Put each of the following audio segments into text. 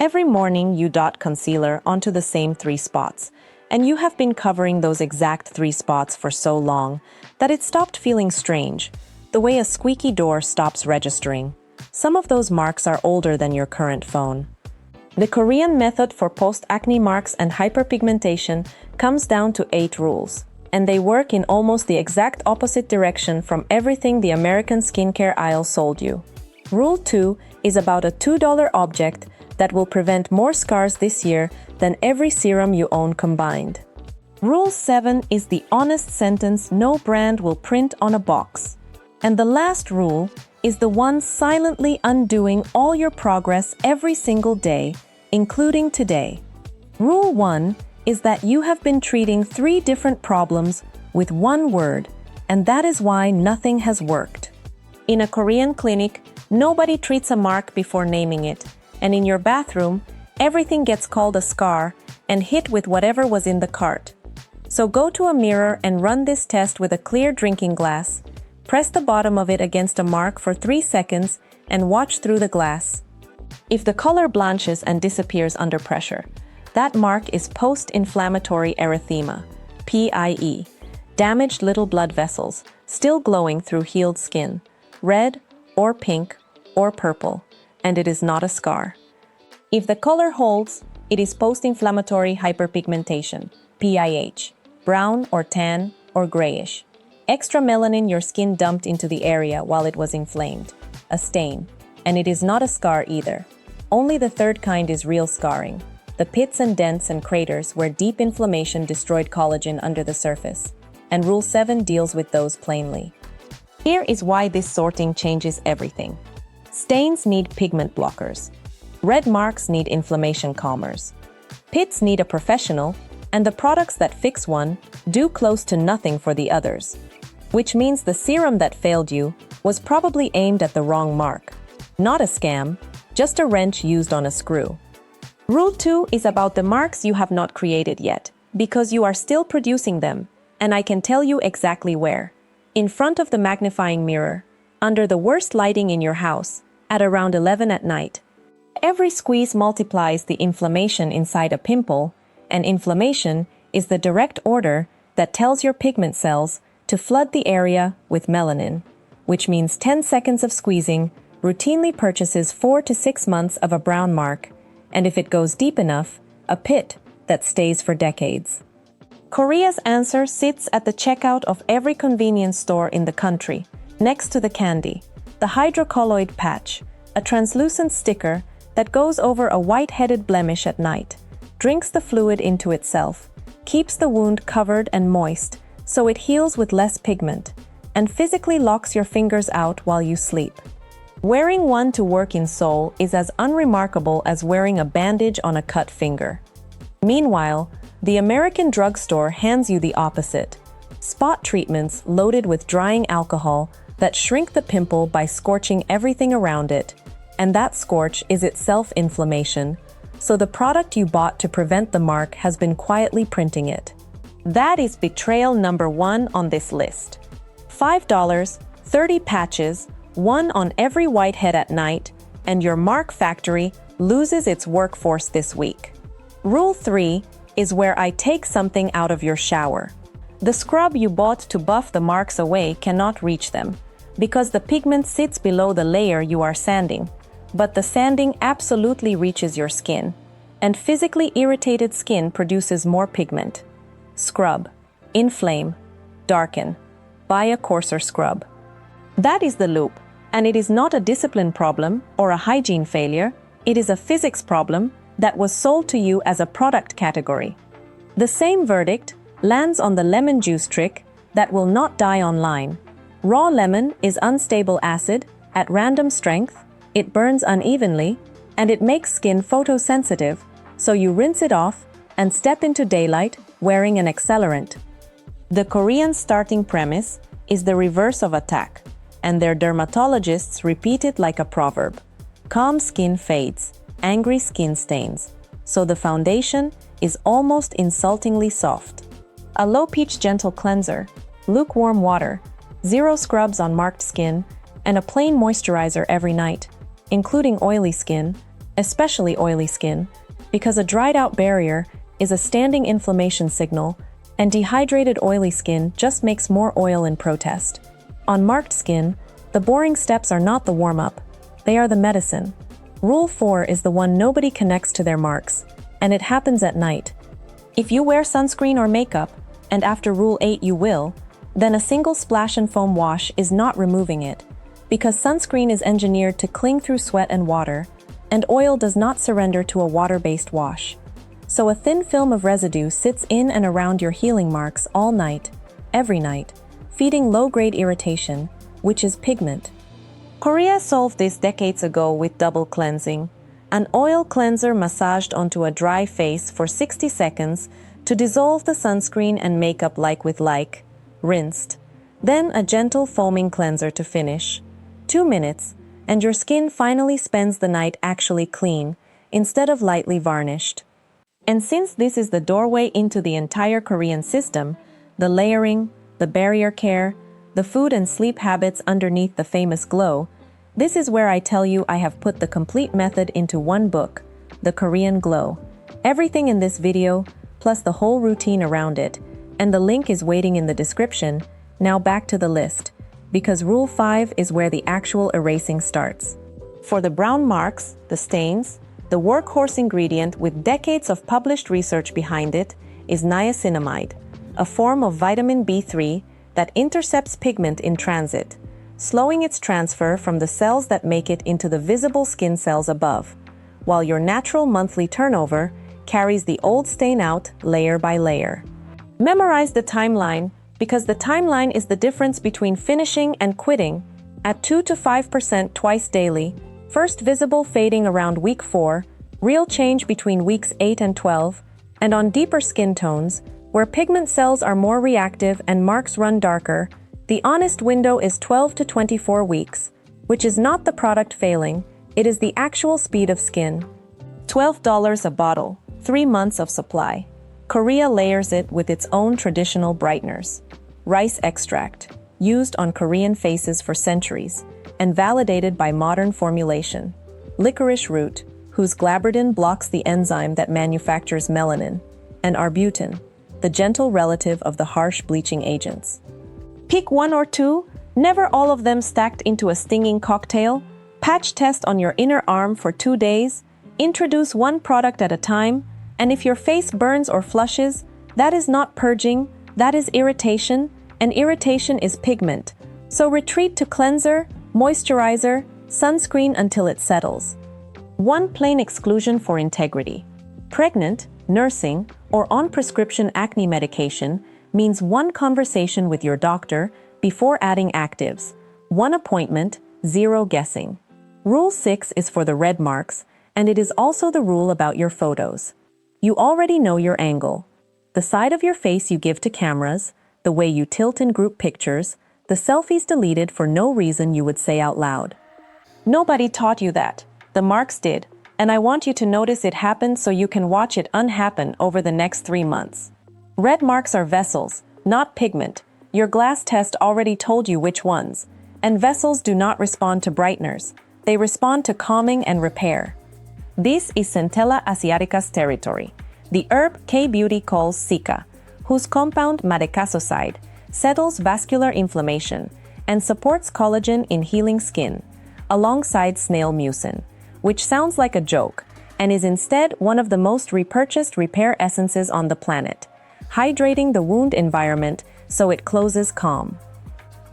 Every morning you dot concealer onto the same 3 spots, and you have been covering those exact 3 spots for so long that it stopped feeling strange, the way a squeaky door stops registering. Some of those marks are older than your current phone. The Korean method for post-acne marks and hyperpigmentation comes down to 8 rules, and they work in almost the exact opposite direction from everything the American skincare aisle sold you. Rule 2 is about a $2 object that will prevent more scars this year than every serum you own combined. Rule 7 is the honest sentence no brand will print on a box. And the last rule is the one silently undoing all your progress every single day, including today. Rule 1 is that you have been treating 3 different problems with 1 word, and that is why nothing has worked. In a Korean clinic, nobody treats a mark before naming it, and in your bathroom, everything gets called a scar and hit with whatever was in the cart. So go to a mirror and run this test with a clear drinking glass. Press the bottom of it against a mark for 3 seconds and watch through the glass. If the color blanches and disappears under pressure, that mark is post-inflammatory erythema, PIE, damaged little blood vessels, still glowing through healed skin, red or pink or purple, and it is not a scar. If the color holds, it is post-inflammatory hyperpigmentation, PIH, brown or tan or grayish. Extra melanin your skin dumped into the area while it was inflamed, a stain, and it is not a scar either. Only the third kind is real scarring, the pits and dents and craters where deep inflammation destroyed collagen under the surface. And Rule 7 deals with those plainly. Here is why this sorting changes everything. Stains need pigment blockers. Red marks need inflammation calmers. Pits need a professional, and the products that fix one do close to nothing for the others. Which means the serum that failed you was probably aimed at the wrong mark. Not a scam, just a wrench used on a screw. Rule 2 is about the marks you have not created yet, because you are still producing them, and I can tell you exactly where. In front of the magnifying mirror, under the worst lighting in your house, at around 11 at night. Every squeeze multiplies the inflammation inside a pimple, and inflammation is the direct order that tells your pigment cells to flood the area with melanin, which means 10 seconds of squeezing routinely purchases 4 to 6 months of a brown mark, and if it goes deep enough, a pit that stays for decades. Korea's answer sits at the checkout of every convenience store in the country, next to the candy, the hydrocolloid patch, a translucent sticker that goes over a white-headed blemish at night, drinks the fluid into itself, keeps the wound covered and moist so it heals with less pigment, and physically locks your fingers out while you sleep. Wearing one to work in Seoul is as unremarkable as wearing a bandage on a cut finger. Meanwhile, the American drugstore hands you the opposite. Spot treatments loaded with drying alcohol that shrink the pimple by scorching everything around it, and that scorch is itself inflammation, so the product you bought to prevent the mark has been quietly printing it. That is betrayal number 1 on this list. $5, 30 patches, 1 on every whitehead at night, and your mark factory loses its workforce this week. Rule 3 is where I take something out of your shower. The scrub you bought to buff the marks away cannot reach them, because the pigment sits below the layer you are sanding, but the sanding absolutely reaches your skin, and physically irritated skin produces more pigment. Scrub, inflame, darken, buy a coarser scrub. That is the loop, and it is not a discipline problem or a hygiene failure, it is a physics problem that was sold to you as a product category. The same verdict lands on the lemon juice trick that will not die online. Raw lemon is unstable acid, at random strength, it burns unevenly, and it makes skin photosensitive, so you rinse it off and step into daylight wearing an accelerant. The Korean starting premise is the reverse of attack, and their dermatologists repeat it like a proverb. Calm skin fades, angry skin stains, so the foundation is almost insultingly soft. A low-pH gentle cleanser, lukewarm water, 0 scrubs on marked skin, and a plain moisturizer every night, including oily skin, especially oily skin, because a dried-out barrier is a standing inflammation signal, and dehydrated oily skin just makes more oil in protest. On marked skin, the boring steps are not the warm-up, they are the medicine. Rule 4 is the one nobody connects to their marks, and it happens at night. If you wear sunscreen or makeup, and after Rule 8 you will, then a single splash and foam wash is not removing it, because sunscreen is engineered to cling through sweat and water, and oil does not surrender to a water-based wash. So a thin film of residue sits in and around your healing marks all night, every night, feeding low-grade irritation, which is pigment. Korea solved this decades ago with double cleansing, an oil cleanser massaged onto a dry face for 60 seconds to dissolve the sunscreen and makeup like with like, rinsed. Then a gentle foaming cleanser to finish. 2 minutes, and your skin finally spends the night actually clean, instead of lightly varnished. And since this is the doorway into the entire Korean system, the layering, the barrier care, the food and sleep habits underneath the famous glow, this is where I tell you I have put the complete method into one book, The Korean Glow. Everything in this video, plus the whole routine around it, and the link is waiting in the description. Now back to the list, because Rule 5 is where the actual erasing starts. For the brown marks, the stains, the workhorse ingredient with decades of published research behind it is niacinamide, a form of vitamin B3 that intercepts pigment in transit, slowing its transfer from the cells that make it into the visible skin cells above, while your natural monthly turnover carries the old stain out layer by layer. Memorize the timeline, because the timeline is the difference between finishing and quitting at 2 to 5% twice daily, first visible fading around week 4, real change between weeks 8 and 12, and on deeper skin tones, where pigment cells are more reactive and marks run darker, the honest window is 12 to 24 weeks, which is not the product failing, it is the actual speed of skin. $12 a bottle, 3 months of supply. Korea layers it with its own traditional brighteners. Rice extract, used on Korean faces for centuries, and validated by modern formulation. Licorice root, whose glabardin blocks the enzyme that manufactures melanin, and arbutin, the gentle relative of the harsh bleaching agents. Pick 1 or 2, never all of them stacked into a stinging cocktail. Patch test on your inner arm for 2 days. Introduce one product at a time, and if your face burns or flushes, that is not purging, that is irritation, and irritation is pigment. So retreat to cleanser, moisturizer, sunscreen until it settles. One plain exclusion for integrity. Pregnant, nursing, or on prescription acne medication means one conversation with your doctor before adding actives. One appointment, 0 guessing. Rule 6 is for the red marks, and it is also the rule about your photos. You already know your angle. The side of your face you give to cameras, the way you tilt in group pictures, the selfies deleted for no reason you would say out loud. Nobody taught you that. The marks did, and I want you to notice it happened so you can watch it unhappen over the next 3 months. Red marks are vessels, not pigment. Your glass test already told you which ones. And vessels do not respond to brighteners. They respond to calming and repair. This is Centella asiaticus territory, the herb K-Beauty calls Cica, whose compound madecasoside settles vascular inflammation and supports collagen in healing skin, alongside snail mucin, which sounds like a joke and is instead one of the most repurchased repair essences on the planet, hydrating the wound environment so it closes calm.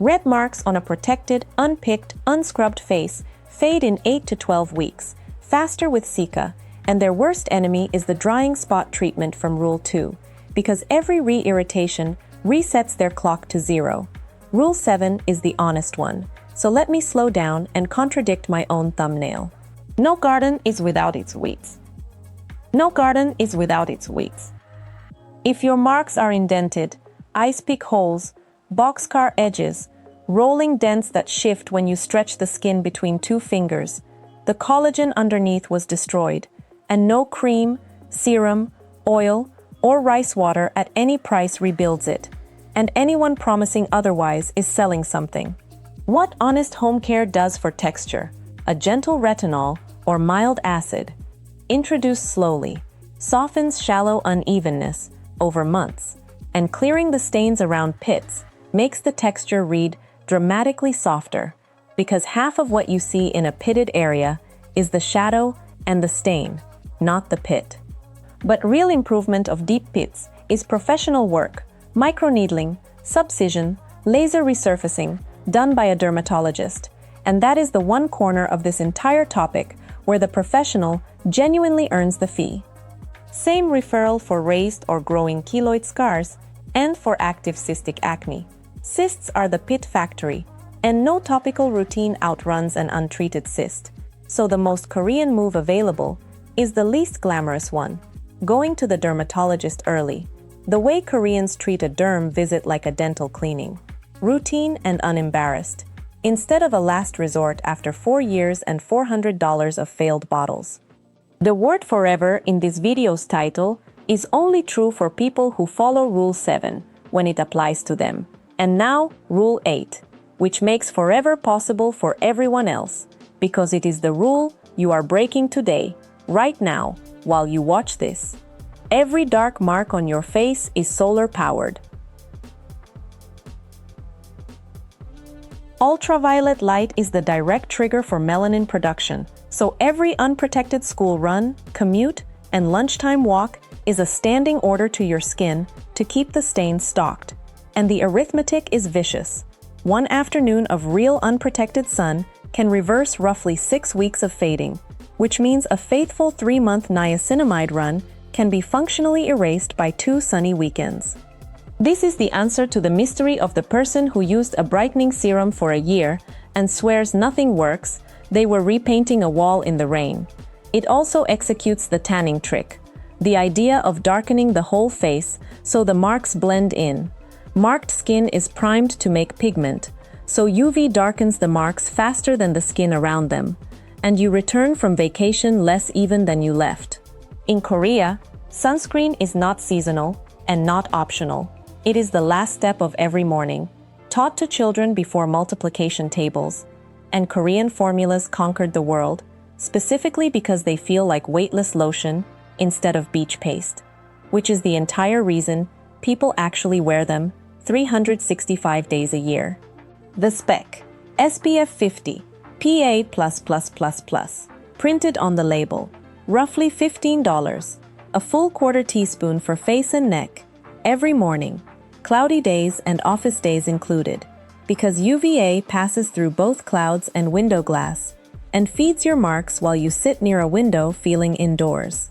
Red marks on a protected, unpicked, unscrubbed face fade in 8 to 12 weeks, faster with Cica, and their worst enemy is the drying spot treatment from Rule 2, because every re-irritation resets their clock to 0. Rule 7 is the honest one, so let me slow down and contradict my own thumbnail. No garden is without its weeds. No garden is without its weeds. If your marks are indented, ice pick holes, boxcar edges, rolling dents that shift when you stretch the skin between 2 fingers, the collagen underneath was destroyed, and no cream, serum, oil, or rice water at any price rebuilds it, and anyone promising otherwise is selling something. What honest home care does for texture, a gentle retinol or mild acid. Introduced slowly, softens shallow unevenness over months, and clearing the stains around pits makes the texture read dramatically softer, because half of what you see in a pitted area is the shadow and the stain, not the pit. But real improvement of deep pits is professional work, microneedling, subcision, laser resurfacing, done by a dermatologist. And that is the one corner of this entire topic where the professional genuinely earns the fee. Same referral for raised or growing keloid scars and for active cystic acne. Cysts are the pit factory, and no topical routine outruns an untreated cyst. So the most Korean move available is the least glamorous one, going to the dermatologist early. The way Koreans treat a derm visit like a dental cleaning. Routine and unembarrassed, instead of a last resort after 4 years and $400 of failed bottles. The word forever in this video's title is only true for people who follow Rule 7 when it applies to them. And now, Rule 8, which makes forever possible for everyone else, because it is the rule you are breaking today, right now, while you watch this. Every dark mark on your face is solar-powered. Ultraviolet light is the direct trigger for melanin production, so every unprotected school run, commute, and lunchtime walk is a standing order to your skin to keep the stains stalked. And the arithmetic is vicious. One afternoon of real unprotected sun can reverse roughly 6 weeks of fading, which means a faithful 3-month niacinamide run can be functionally erased by 2 sunny weekends. This is the answer to the mystery of the person who used a brightening serum for a year and swears nothing works. They were repainting a wall in the rain. It also executes the tanning trick, the idea of darkening the whole face so the marks blend in. Marked skin is primed to make pigment, so UV darkens the marks faster than the skin around them, and you return from vacation less even than you left. In Korea, sunscreen is not seasonal and not optional. It is the last step of every morning, taught to children before multiplication tables, and Korean formulas conquered the world, specifically because they feel like weightless lotion instead of beach paste, which is the entire reason people actually wear them 365 days a year. The spec: SPF 50, PA++++, printed on the label, roughly $15, a full quarter teaspoon for face and neck, every morning, cloudy days and office days included, because UVA passes through both clouds and window glass and feeds your marks while you sit near a window feeling indoors.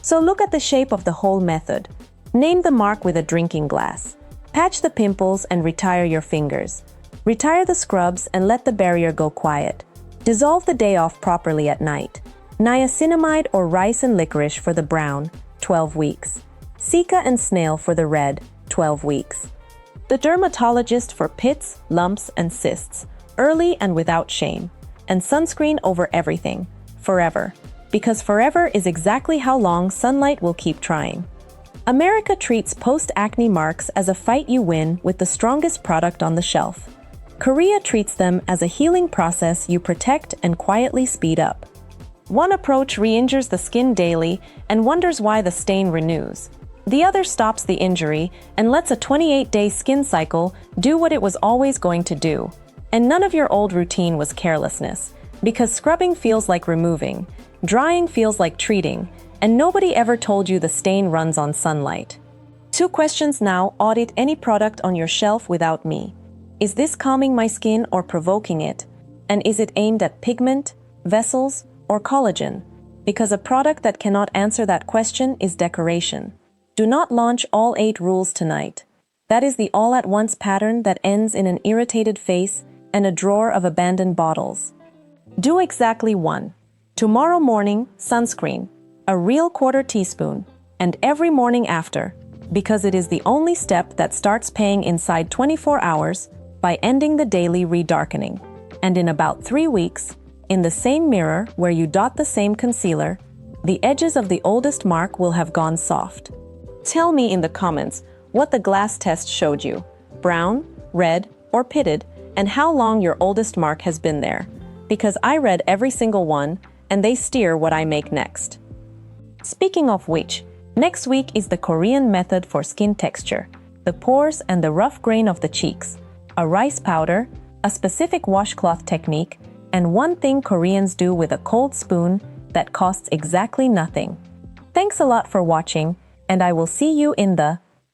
So look at the shape of the whole method. Name the mark with a drinking glass. Patch the pimples and retire your fingers. Retire the scrubs and let the barrier go quiet. Dissolve the day off properly at night. Niacinamide or rice and licorice for the brown, 12 weeks. Cica and snail for the red, 12 weeks. The dermatologist for pits, lumps, and cysts, early and without shame. And sunscreen over everything, forever. Because forever is exactly how long sunlight will keep trying. America treats post-acne marks as a fight you win with the strongest product on the shelf. Korea treats them as a healing process you protect and quietly speed up. One approach re-injures the skin daily and wonders why the stain renews. The other stops the injury and lets a 28-day skin cycle do what it was always going to do. And none of your old routine was carelessness, because scrubbing feels like removing, drying feels like treating, and nobody ever told you the stain runs on sunlight. 2 questions now: audit any product on your shelf without me. Is this calming my skin or provoking it? And is it aimed at pigment, vessels, or collagen? Because a product that cannot answer that question is decoration. Do not launch all 8 rules tonight. That is the all-at-once pattern that ends in an irritated face and a drawer of abandoned bottles. Do exactly 1. Tomorrow morning, sunscreen. A real quarter teaspoon, and every morning after, because it is the only step that starts paying inside 24 hours by ending the daily redarkening. And in about 3 weeks, in the same mirror where you dot the same concealer, the edges of the oldest mark will have gone soft. Tell me in the comments what the glass test showed you, brown, red, or pitted, and how long your oldest mark has been there. Because I read every single one, and they steer what I make next. Speaking of which, next week is the Korean method for skin texture, the pores and the rough grain of the cheeks, a rice powder, a specific washcloth technique, and one thing Koreans do with a cold spoon that costs exactly nothing. Thanks a lot for watching, and I will see you in the